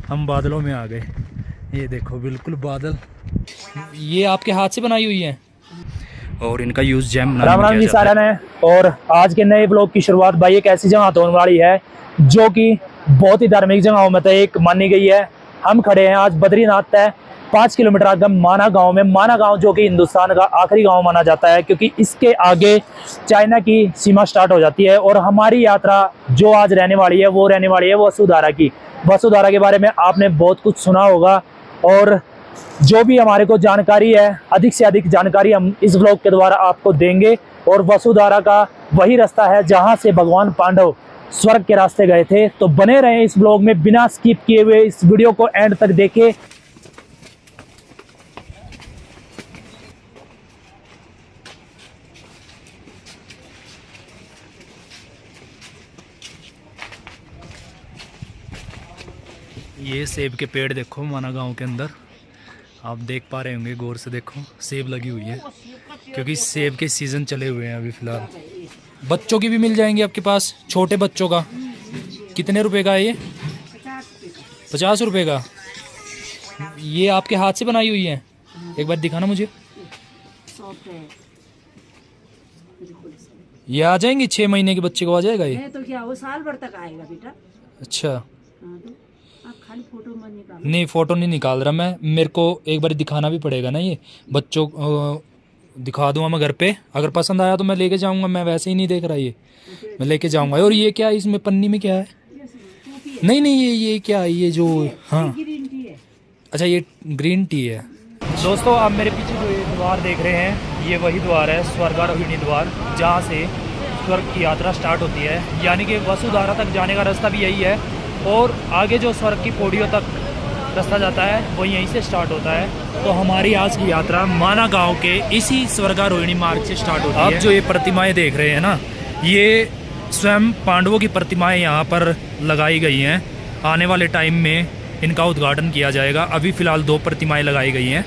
हम बादलों में आ गए। ये देखो बिल्कुल बादल। ये आपके हाथ से बनाई हुई है और इनका यूज़ जैम बनाने में किया जाता है। और आज के नए ब्लॉग की शुरुआत भाई एक ऐसी जगह होने वाली है जो कि बहुत ही धार्मिक जगहों में तो एक मानी गई है। हम खड़े हैं आज बद्रीनाथ तय 5 किलोमीटर आगे माना गांव में। माना गांव जो कि हिंदुस्तान का आखिरी गांव माना जाता है, क्योंकि इसके आगे चाइना की सीमा स्टार्ट हो जाती है। और हमारी यात्रा जो आज रहने वाली है वो रहने वाली है वसुधारा की। वसुधारा के बारे में आपने बहुत कुछ सुना होगा, और जो भी हमारे को जानकारी है, अधिक से अधिक जानकारी हम इस व्लॉग के द्वारा आपको देंगे। और वसुधारा का वही रास्ता है जहां से भगवान पांडव स्वर्ग के रास्ते गए थे। तो बने रहे इस व्लॉग में, बिना स्किप किए हुए इस वीडियो को एंड तक देखें। ये सेब के पेड़ देखो माना गांव के अंदर, आप देख पा रहे होंगे, गौर से देखो सेब लगी हुई है, क्योंकि सेब के सीज़न चले हुए हैं अभी फ़िलहाल। बच्चों की भी मिल जाएंगे आपके पास, छोटे बच्चों का कितने रुपए का है ये? 50 रुपये का। ये आपके हाथ से बनाई हुई है? एक बार दिखाना मुझे। ये आ जाएंगी 6 महीने के बच्चे को आ जाएगा ये? तो क्या वो साल भर तक आएगा बेटा। अच्छा, आप खाली फोटो मत निकालो। नहीं फ़ोटो नहीं निकाल रहा मैं, मेरे को एक बार दिखाना भी पड़ेगा ना। ये बच्चों दिखा दूंगा मैं घर पे, अगर पसंद आया तो मैं लेके जाऊंगा। मैं वैसे ही नहीं देख रहा, ये मैं लेके जाऊंगा। और ये क्या है इसमें पन्नी में क्या है? नहीं नहीं, ये क्या है ये जो? हाँ ग्रीन टी है। अच्छा, ये ग्रीन टी है। दोस्तों आप मेरे पीछे जो ये द्वार देख रहे हैं, ये वही द्वार है स्वर्गारोहिणी द्वार, जहाँ से स्वर्ग की यात्रा स्टार्ट होती है। यानी कि वसुधारा तक जाने का रास्ता भी यही है, और आगे जो स्वर्ग की पौड़ियों तक रास्ता जाता है वो यहीं से स्टार्ट होता है। तो हमारी आज की यात्रा माना गांव के इसी स्वर्गारोहिणी मार्ग से स्टार्ट होती है। आप जो ये प्रतिमाएं देख रहे हैं ना, ये स्वयं पांडवों की प्रतिमाएं यहाँ पर लगाई गई हैं। आने वाले टाइम में इनका उद्घाटन किया जाएगा। अभी फ़िलहाल 2 प्रतिमाएं लगाई गई हैं,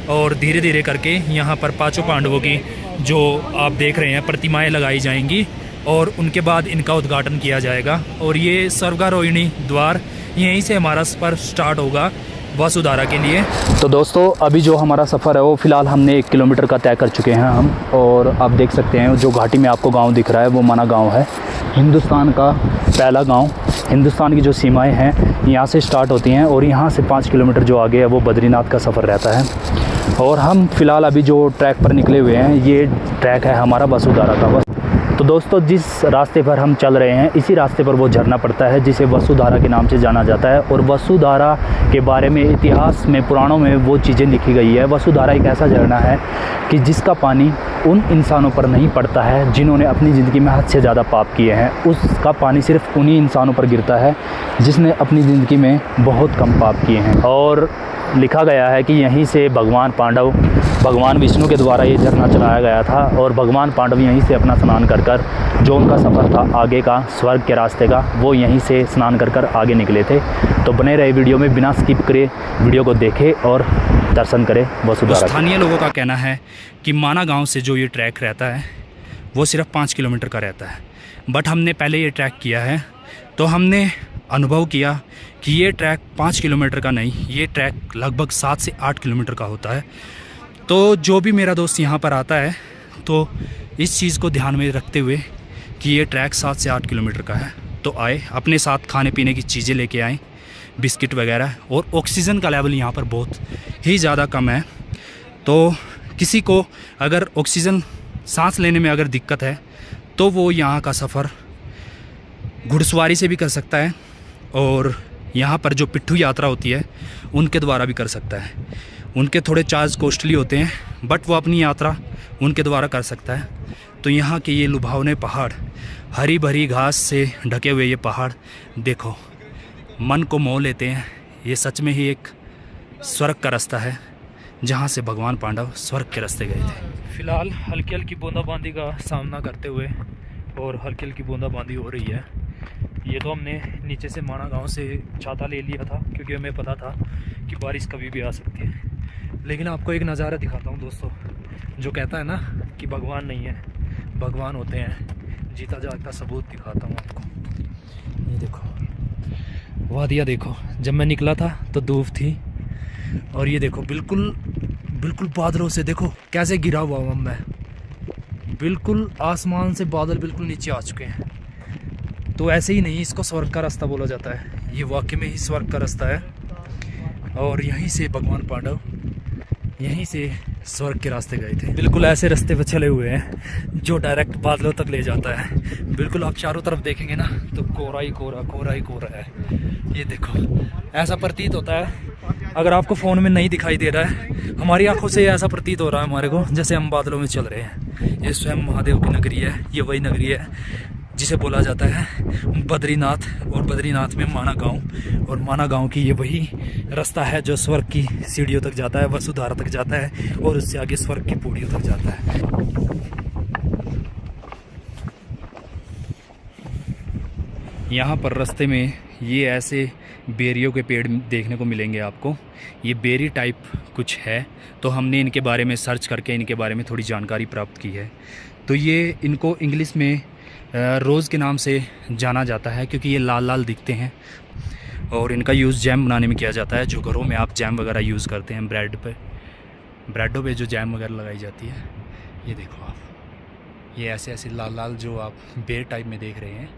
और धीरे धीरे करके यहाँ पर 5 पांडवों की जो आप देख रहे हैं प्रतिमाएं लगाई जाएंगी, और उनके बाद इनका उद्घाटन किया जाएगा। और ये स्वर्गारोहिणी द्वार यहीं से हमारा सफ़र स्टार्ट होगा वसुधारा के लिए। तो दोस्तों अभी जो हमारा सफ़र है वो फ़िलहाल हमने 1 किलोमीटर का तय कर चुके हैं हम। और आप देख सकते हैं जो घाटी में आपको गांव दिख रहा है वो माना गांव है, हिंदुस्तान का पहला गांव। हिंदुस्तान की जो सीमाएं हैं यहाँ से स्टार्ट होती हैं, और यहाँ से 5 किलोमीटर जो आगे है वो बद्रीनाथ का सफ़र रहता है। और हम फ़िलहाल अभी जो ट्रैक पर निकले हुए हैं, ये ट्रैक है हमारा वसुधारा का। तो दोस्तों जिस रास्ते पर हम चल रहे हैं, इसी रास्ते पर वो झरना पड़ता है जिसे वसुधारा के नाम से जाना जाता है। और वसुधारा के बारे में इतिहास में, पुराणों में वो चीज़ें लिखी गई है। वसुधारा एक ऐसा झरना है कि जिसका पानी उन इंसानों पर नहीं पड़ता है जिन्होंने अपनी ज़िंदगी में हद से ज़्यादा पाप किए हैं। उसका पानी सिर्फ उन्हीं इंसानों पर गिरता है जिसने अपनी ज़िंदगी में बहुत कम पाप किए हैं। और लिखा गया है कि यहीं से भगवान पांडव, भगवान विष्णु के द्वारा ये झरना चलाया गया था, और भगवान पांडव यहीं से अपना स्नान कर कर, जो उनका सफ़र था आगे का स्वर्ग के रास्ते का, वो यहीं से स्नान कर कर आगे निकले थे। तो बने रहे वीडियो में, बिना स्किप करे वीडियो को देखें और दर्शन करें वसुधारा। स्थानीय लोगों का कहना है कि माना गांव से जो ये ट्रैक रहता है वो सिर्फ 5 किलोमीटर का रहता है, बट हमने पहले ये ट्रैक किया है तो हमने अनुभव किया कि ये ट्रैक 5 किलोमीटर का नहीं, ये ट्रैक लगभग 7 से 8 किलोमीटर का होता है। तो जो भी मेरा दोस्त यहाँ पर आता है तो इस चीज़ को ध्यान में रखते हुए कि ये ट्रैक 7 से 8 किलोमीटर का है, तो आए अपने साथ खाने पीने की चीज़ें लेके आएँ, बिस्किट वगैरह। और ऑक्सीजन का लेवल यहाँ पर बहुत ही ज़्यादा कम है, तो किसी को अगर ऑक्सीजन सांस लेने में अगर दिक्कत है तो वो यहाँ का सफ़र घुड़सवारी से भी कर सकता है, और यहाँ पर जो पिट्ठू यात्रा होती है उनके द्वारा भी कर सकता है। उनके थोड़े चार्ज कॉस्टली होते हैं, बट वो अपनी यात्रा उनके द्वारा कर सकता है। तो यहाँ के ये लुभावने पहाड़, हरी भरी घास से ढके हुए ये पहाड़ देखो, मन को मोह लेते हैं। ये सच में ही एक स्वर्ग का रास्ता है जहाँ से भगवान पांडव स्वर्ग के रास्ते गए थे। फ़िलहाल हल्की हल्की बूंदाबांदी का सामना करते हुए, और हल्की हल्की बूंदाबांदी हो रही है। ये तो हमने नीचे से माना गांव से छाता ले लिया था, क्योंकि हमें पता था कि बारिश कभी भी आ सकती है। लेकिन आपको एक नज़ारा दिखाता हूँ दोस्तों, जो कहता है ना कि भगवान नहीं है, भगवान होते हैं, जीता जागता सबूत दिखाता हूँ आपको। ये देखो वादियाँ देखो, जब मैं निकला था तो धूप थी, और ये देखो बिल्कुल बिल्कुल बादलों से देखो कैसे गिरा हुआ हूँ मैं, बिल्कुल आसमान से बादल बिल्कुल नीचे आ चुके हैं। तो ऐसे ही नहीं, इसको स्वर्ग का रास्ता बोला जाता है। ये वाकई में ही स्वर्ग का रास्ता है, और यहीं से भगवान पांडव यहीं से स्वर्ग के रास्ते गए थे। बिल्कुल ऐसे रास्ते पर चले हुए हैं जो डायरेक्ट बादलों तक ले जाता है। बिल्कुल आप चारों तरफ देखेंगे ना तो कोहरा ही कोहरा, कोहरा ही कोहरा है। ये देखो, ऐसा प्रतीत होता है, अगर आपको फ़ोन में नहीं दिखाई दे रहा है, हमारी आंखों से ऐसा प्रतीत हो रहा है हमारे को जैसे हम बादलों में चल रहे हैं। ये स्वयं महादेव की नगरी है। ये वही नगरी है जिसे बोला जाता है बद्रीनाथ, और बद्रीनाथ में माना गांव, और माना गांव की ये वही रास्ता है जो स्वर्ग की सीढ़ियों तक जाता है, वसुधारा तक जाता है, और उससे आगे स्वर्ग की पौड़ियों तक जाता है। यहाँ पर रास्ते में ये ऐसे बेरियों के पेड़ देखने को मिलेंगे आपको। ये बेरी टाइप कुछ है, तो हमने इनके बारे में सर्च करके इनके बारे में थोड़ी जानकारी प्राप्त की है। तो ये इनको इंग्लिश में रोज़ के नाम से जाना जाता है, क्योंकि ये लाल लाल दिखते हैं, और इनका यूज़ जैम बनाने में किया जाता है। जो घरों में आप जैम वगैरह यूज़ करते हैं, ब्रेडों पे जो जैम वगैरह लगाई जाती है। ये देखो आप, ये ऐसे ऐसे लाल लाल जो आप बेर टाइप में देख रहे हैं।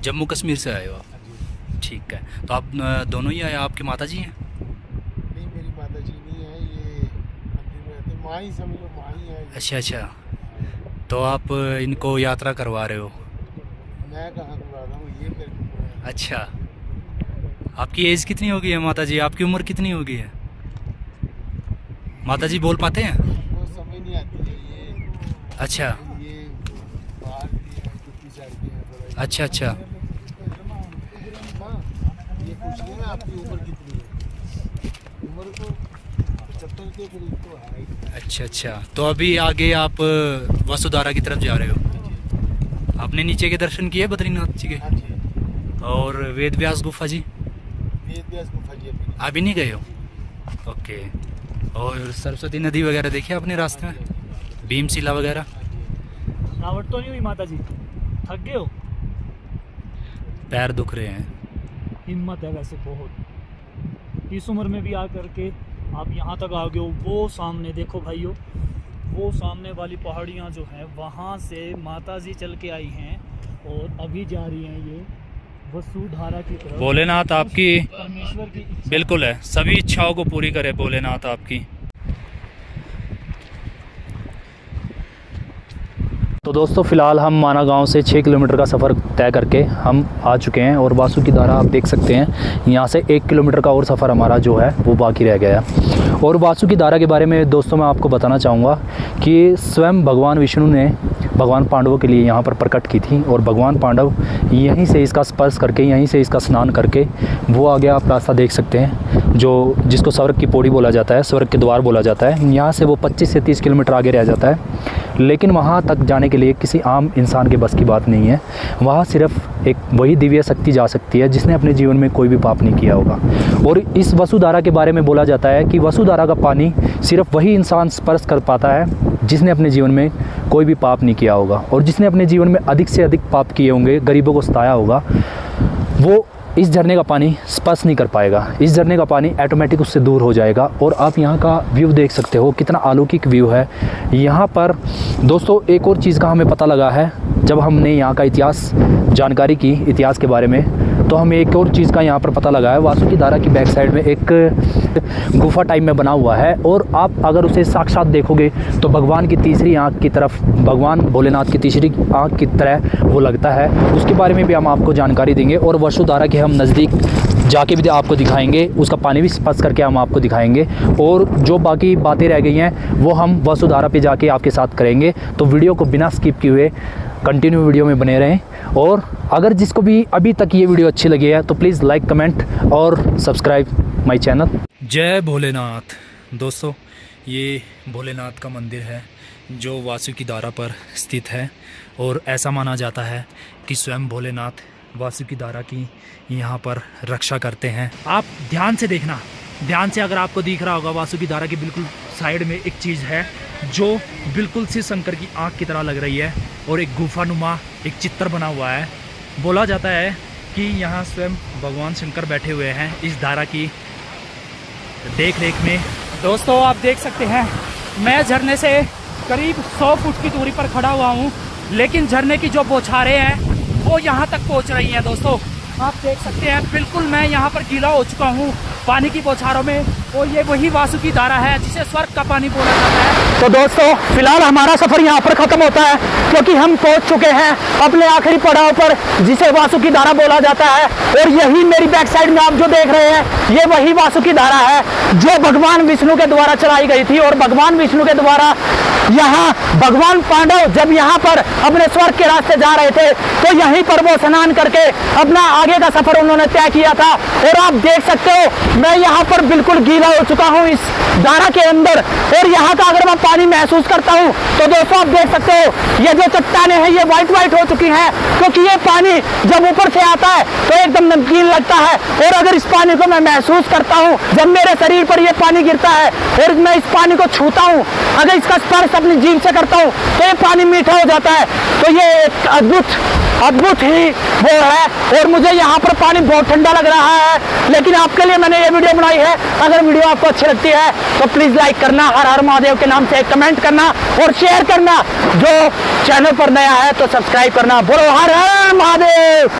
जम्मू कश्मीर से आए हो आप? ठीक है। तो आप दोनों ही आए? आपकी माता जी हैं? नहीं, मेरी माता जी नहीं है, ये मंदिर में रहते, माँ ही समझो, माँ ही है। अच्छा अच्छा, तो आप इनको यात्रा करवा रहे हो? मैं कहाँ करवा रहा हूँ, ये मेरे को। अच्छा, आपकी एज कितनी हो गई है माता जी? आपकी उम्र कितनी हो गई है? माता जी बोल पाते हैं? वो समझ नहीं आती है ये। अच्छा ये बाहर की है, कितनी साल की है थोड़ा। अच्छा अच्छा। माँ, ये पूछ रही है आपकी उम्र कितनी है? उम्र तो 75 के करीब तो है। अच्छा अच्छा, तो अभी आगे आप वसुधारा की तरफ जा रहे हो? आपने नीचे के दर्शन किए बद्रीनाथ जी के? हाँ जी। और वेद व्यास गुफा जी? वेद व्यास गुफा जी अभी नहीं गए हो? ओके। और सरस्वती नदी वगैरह देखी आपने रास्ते में? भीमशिला वगैरह? थकावट तो नहीं हुई माता जी? थक गए हो? पैर दुख रहे हैं? हिम्मत है वैसे बहुत, इस उम्र में भी आकर के आप यहाँ तक आ गए हो। वो सामने देखो भाइयों, वो सामने वाली पहाड़ियाँ जो हैं वहाँ से माता जी चल के आई हैं, और अभी जा रही हैं ये वसुधारा की तरफ। भोलेनाथ आपकी परमेश्वर की इच्छा। बिल्कुल है, सभी इच्छाओं को पूरी करे भोलेनाथ आपकी। तो दोस्तों फ़िलहाल हम माना गांव से 6 किलोमीटर का सफ़र तय करके हम आ चुके हैं, और वासुकीधारा आप देख सकते हैं। यहाँ से 1 किलोमीटर का और सफ़र हमारा जो है वो बाकी रह गया है। और वासुकीधारा के बारे में दोस्तों मैं आपको बताना चाहूँगा कि स्वयं भगवान विष्णु ने भगवान पांडवों के लिए यहाँ पर प्रकट की थी, और भगवान पांडव यहीं से इसका स्पर्श करके, यहीं से इसका स्नान करके, वो आगे आप रास्ता देख सकते हैं जो जिसको स्वर्ग की पौड़ी बोला जाता है, स्वर्ग के द्वार बोला जाता है। यहाँ से वो 25 से 30 किलोमीटर आगे रह जाता है, लेकिन वहाँ तक जाने के लिए किसी आम इंसान के बस की बात नहीं है। वहाँ सिर्फ एक वही दिव्य शक्ति जा सकती है जिसने अपने जीवन में कोई भी पाप नहीं किया होगा। और इस वसुधारा के बारे में बोला जाता है कि वसुधारा का पानी सिर्फ वही इंसान स्पर्श कर पाता है जिसने अपने जीवन में कोई भी पाप नहीं किया होगा, और जिसने अपने जीवन में अधिक से अधिक पाप किए होंगे, गरीबों को सताया होगा, वो इस झरने का पानी स्पर्श नहीं कर पाएगा। इस झरने का पानी ऑटोमेटिक उससे दूर हो जाएगा। और आप यहाँ का व्यू देख सकते हो, कितना अलौकिक व्यू है यहाँ पर। दोस्तों एक और चीज़ का हमें पता लगा है जब हमने यहाँ का इतिहास जानकारी की, इतिहास के बारे में, तो हमें एक और चीज़ का यहाँ पर पता लगा है। वासुकीधारा की बैक साइड में एक गुफा टाइप में बना हुआ है, और आप अगर उसे साक्षात देखोगे तो भगवान की तीसरी आँख की तरफ, भगवान भोलेनाथ की तीसरी आँख की तरह वो लगता है। उसके बारे में भी हम आपको जानकारी देंगे, और वसुधारा के हम नज़दीक जाके भी आपको दिखाएंगे, उसका पानी भी स्पर्श करके हम आपको दिखाएंगे, और जो बाकी बातें रह गई हैं वो हम वसुधारा पे जाके आपके साथ करेंगे। तो वीडियो को बिना स्किप किए हुए कंटिन्यू वीडियो में बने रहें, और अगर जिसको भी अभी तक ये वीडियो अच्छी लगी है तो प्लीज़ लाइक, कमेंट और सब्सक्राइब माय चैनल। जय भोलेनाथ। दोस्तों ये भोलेनाथ का मंदिर है जो वासुकीधारा पर स्थित है, और ऐसा माना जाता है कि स्वयं भोलेनाथ वासुकीधारा की यहाँ पर रक्षा करते हैं। आप ध्यान से देखना, ध्यान से अगर आपको दिख रहा होगा, वासुकीधारा की बिल्कुल साइड में एक चीज़ है जो बिल्कुल शिव शंकर की आँख की तरह लग रही है, और एक गुफानुमा एक चित्र बना हुआ है। बोला जाता है कि यहाँ स्वयं भगवान शंकर बैठे हुए हैं इस धारा की देख रेख में। दोस्तों आप देख सकते हैं मैं झरने से करीब 100 फुट की दूरी पर खड़ा हुआ हूँ, लेकिन झरने की जो बौछारें हैं वो यहाँ तक पहुँच रही हैं। दोस्तों आप देख सकते हैं बिल्कुल मैं यहाँ पर गीला हो चुका हूँ पानी की बौछारों में, और ये वही वासुकी धारा है जिसे स्वर्ग का पानी बोला जाता है। तो दोस्तों फिलहाल हमारा सफर यहाँ पर खत्म होता है, क्योंकि हम पहुँच चुके हैं अपने आखिरी पड़ाव पर जिसे वासुकी धारा बोला जाता है। और यही मेरी बैक साइड में आप जो देख रहे हैं ये वही वासुकी धारा है जो भगवान विष्णु के द्वारा चलाई गई थी। और भगवान विष्णु के द्वारा यहाँ भगवान पांडव जब यहाँ पर अपने स्वर्ग के रास्ते जा रहे थे तो यहीं पर वो स्नान करके अपना आगे का सफर उन्होंने तय किया था। और आप देख सकते हो मैं यहाँ पर बिल्कुल गीला हो चुका हूँ इस धारा के अंदर, और यहाँ का अगर मैं पानी महसूस करता हूँ तो दोस्तों आप देख सकते हो ये जो चट्टानें हैं ये व्हाइट व्हाइट हो चुकी हैं, क्योंकि ये पानी जब ऊपर से आता है तो एकदम नमकीन लगता है। और अगर इस पानी को मैं महसूस करता हूँ जब मेरे शरीर पर ये पानी गिरता है और मैं इस पानी को छूता हूँ, अगर इसका स्पर्श अपनी जीभ से करता हूँ तो ये पानी मीठा हो जाता है। तो ये एक अद्भुत ही वो है। और मुझे यहाँ पर पानी बहुत ठंडा लग रहा है, लेकिन आपके लिए मैंने ये वीडियो बनाई है। अगर वीडियो आपको अच्छी लगती है तो प्लीज लाइक करना, हर हर महादेव के नाम से कमेंट करना और शेयर करना। जो चैनल पर नया है तो सब्सक्राइब करना। बोलो हर हर महादेव।